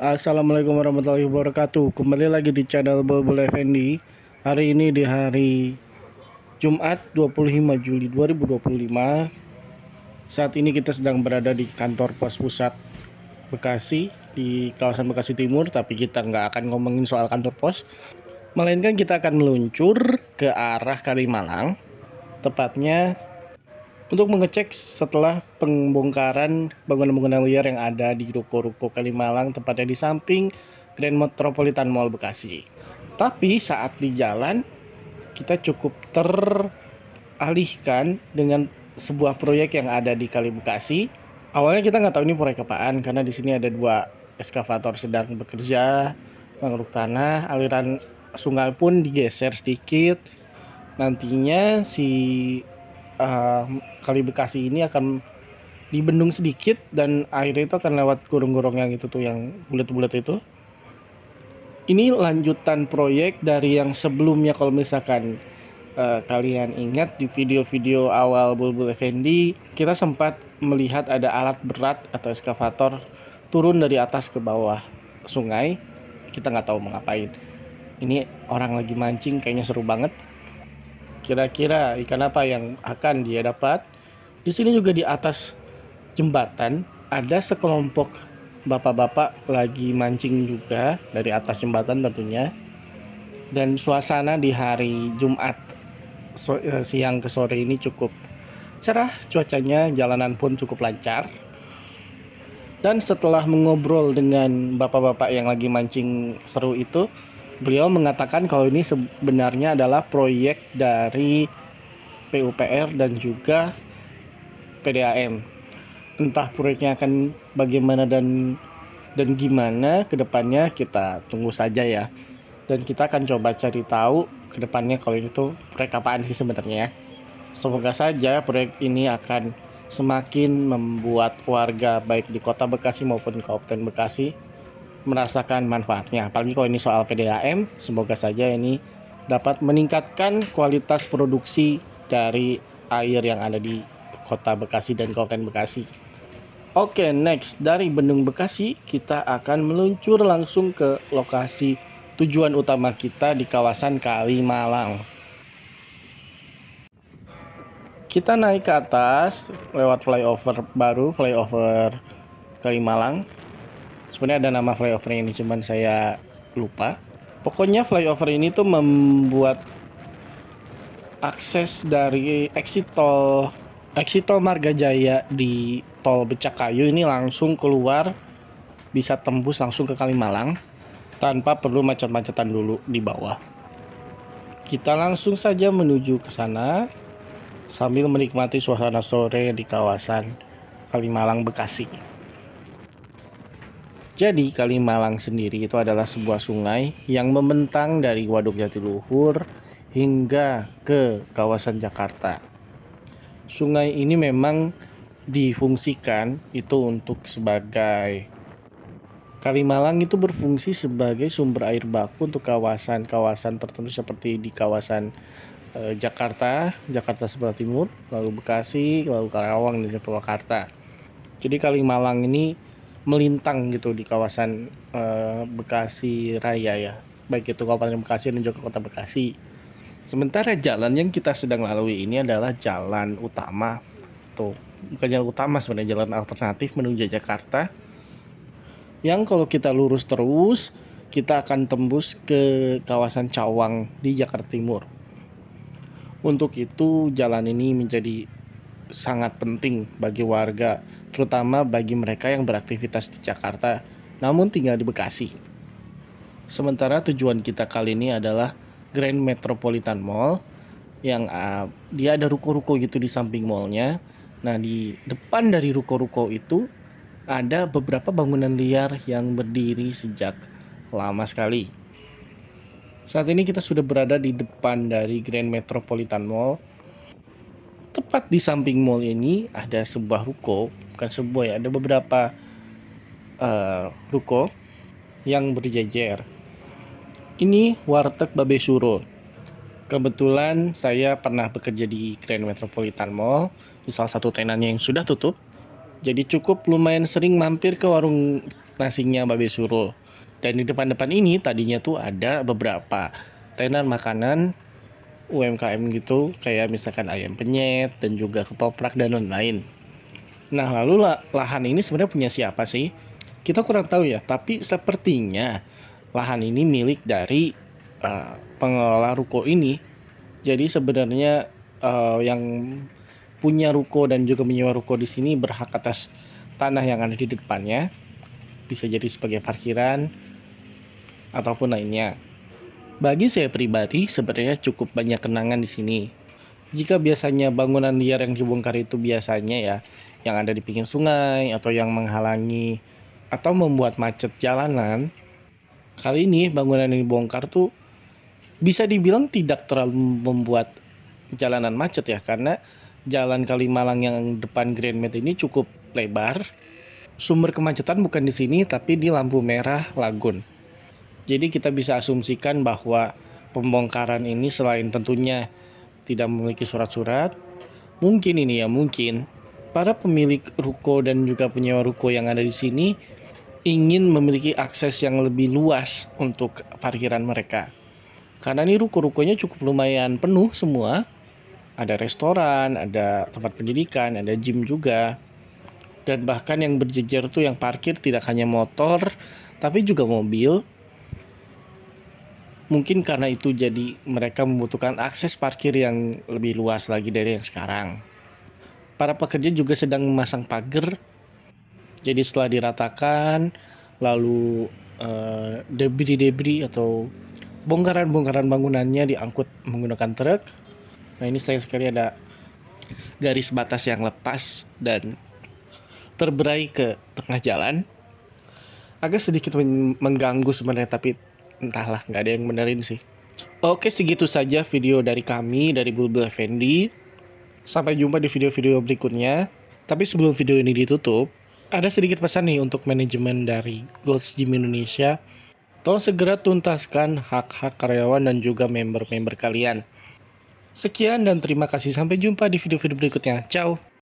Assalamualaikum warahmatullahi wabarakatuh. Kembali lagi di channel Bulbul Effendi. Hari ini di hari Jumat 25 Juli 2025. Saat ini kita sedang berada di kantor pos pusat Bekasi di kawasan Bekasi Timur. Tapi kita nggak akan ngomongin soal kantor pos, melainkan kita akan meluncur ke arah Kalimalang. Tepatnya untuk mengecek setelah pembongkaran bangunan-bangunan liar yang ada di ruko-ruko Kalimalang, tepatnya di samping Grand Metropolitan Mall Bekasi. Tapi saat di jalan kita cukup teralihkan dengan sebuah proyek yang ada di Kali Bekasi. Awalnya kita nggak tahu ini proyek apaan karena di sini ada dua eskavator sedang bekerja mengeruk tanah. Aliran sungai pun digeser sedikit. Nantinya Kali Bekasi ini akan dibendung sedikit dan airnya itu akan lewat gorong-gorong yang itu tuh, yang bulat-bulat itu. Ini lanjutan proyek dari yang sebelumnya. Kalau misalkan kalian ingat di video-video awal Bulbul Effendi, kita sempat melihat ada alat berat atau eskavator turun dari atas ke bawah sungai. Kita nggak tahu mau ngapain. Ini orang lagi mancing, kayaknya seru banget. Kira-kira ikan apa yang akan dia dapat? Di sini juga di atas jembatan ada sekelompok bapak-bapak lagi mancing juga dari atas jembatan tentunya. Dan suasana di hari Jumat siang ke sore ini cukup cerah cuacanya, jalanan pun cukup lancar. Dan setelah mengobrol dengan bapak-bapak yang lagi mancing seru itu, beliau mengatakan kalau ini sebenarnya adalah proyek dari PUPR dan juga PDAM. Entah proyeknya akan bagaimana dan gimana ke depannya, kita tunggu saja ya. Dan kita akan coba cari tahu ke depannya kalau ini tuh proyek apaan sih sebenarnya. Semoga saja proyek ini akan semakin membuat warga baik di Kota Bekasi maupun Kabupaten Bekasi merasakan manfaatnya. Apalagi kalau ini soal PDAM, semoga saja ini dapat meningkatkan kualitas produksi dari air yang ada di Kota Bekasi dan Kabupaten Bekasi. Oke, next dari Bendung Bekasi kita akan meluncur langsung ke lokasi tujuan utama kita di kawasan Kalimalang. Kita naik ke atas lewat flyover baru, flyover Kalimalang. Sebenarnya ada nama flyover ini, cuman saya lupa. Pokoknya flyover ini tuh membuat akses dari exit tol Margajaya di tol Becakayu ini langsung keluar, bisa tembus langsung ke Kalimalang tanpa perlu macet-macetan dulu di bawah. Kita langsung saja menuju ke sana sambil menikmati suasana sore di kawasan Kalimalang Bekasi. Jadi Kalimalang sendiri itu adalah sebuah sungai yang membentang dari Waduk Jatiluhur hingga ke kawasan Jakarta. Sungai ini memang difungsikan itu untuk sebagai Kalimalang itu berfungsi sebagai sumber air baku untuk kawasan-kawasan tertentu seperti di kawasan Jakarta sebelah timur, lalu Bekasi, lalu Karawang dan Purwakarta. Jadi Kalimalang ini melintang gitu di kawasan Bekasi Raya ya, baik itu Kabupaten Bekasi dan juga Kota Bekasi. Sementara jalan yang kita sedang lalui ini adalah jalan utama, tuh bukan jalan utama sebenarnya, jalan alternatif menuju Jakarta. Yang kalau kita lurus terus, kita akan tembus ke kawasan Cawang di Jakarta Timur. Untuk itu jalan ini menjadi sangat penting bagi warga, terutama bagi mereka yang beraktivitas di Jakarta namun tinggal di Bekasi. Sementara tujuan kita kali ini adalah Grand Metropolitan Mall yang dia ada ruko-ruko gitu di samping mallnya. Nah, di depan dari ruko-ruko itu ada beberapa bangunan liar yang berdiri sejak lama sekali. Saat ini kita sudah berada di depan dari Grand Metropolitan Mall. Tepat di samping mall ini ada sebuah ruko, bukan sebuah ya, ada beberapa ruko yang berjejer. Ini warteg Babe Suro. Kebetulan saya pernah bekerja di Grand Metropolitan Mall di salah satu tenannya yang sudah tutup. Jadi cukup lumayan sering mampir ke warung nasinya Babe Suro. Dan di depan-depan ini tadinya tuh ada beberapa tenan makanan UMKM gitu, kayak misalkan ayam penyet dan juga ketoprak dan lain-lain. Nah, lalu lahan ini sebenarnya punya siapa sih? Kita kurang tahu ya, tapi sepertinya lahan ini milik dari pengelola ruko ini. Jadi sebenarnya yang punya ruko dan juga menyewa ruko di sini berhak atas tanah yang ada di depannya, bisa jadi sebagai parkiran ataupun lainnya. Bagi saya pribadi sebenarnya cukup banyak kenangan di sini. Jika biasanya bangunan liar yang dibongkar itu biasanya ya yang ada di pinggir sungai atau yang menghalangi atau membuat macet jalanan, kali ini bangunan yang dibongkar tuh bisa dibilang tidak terlalu membuat jalanan macet ya, karena jalan Kalimalang yang depan Grand Met ini cukup lebar. Sumber kemacetan bukan di sini tapi di lampu merah Lagun. Jadi kita bisa asumsikan bahwa pembongkaran ini selain tentunya tidak memiliki surat-surat, mungkin para pemilik ruko dan juga penyewa ruko yang ada di sini ingin memiliki akses yang lebih luas untuk parkiran mereka. Karena ini ruko-rukonya cukup lumayan penuh semua. Ada restoran, ada tempat pendidikan, ada gym juga. Dan bahkan yang berjejer tuh yang parkir tidak hanya motor, tapi juga mobil. Mungkin karena itu jadi mereka membutuhkan akses parkir yang lebih luas lagi dari yang sekarang. Para pekerja juga sedang memasang pagar. Jadi setelah diratakan, lalu debris-debris atau bongkaran-bongkaran bangunannya diangkut menggunakan truk. Nah, ini sayang sekali ada garis batas yang lepas dan terberai ke tengah jalan. Agak sedikit mengganggu sebenarnya, tapi entahlah, nggak ada yang benerin sih. Oke, segitu saja video dari kami, dari Bulbul Effendi. Sampai jumpa di video-video berikutnya. Tapi sebelum video ini ditutup, ada sedikit pesan nih untuk manajemen dari Gold's Gym Indonesia. Tolong segera tuntaskan hak-hak karyawan dan juga member-member kalian. Sekian dan terima kasih. Sampai jumpa di video-video berikutnya. Ciao.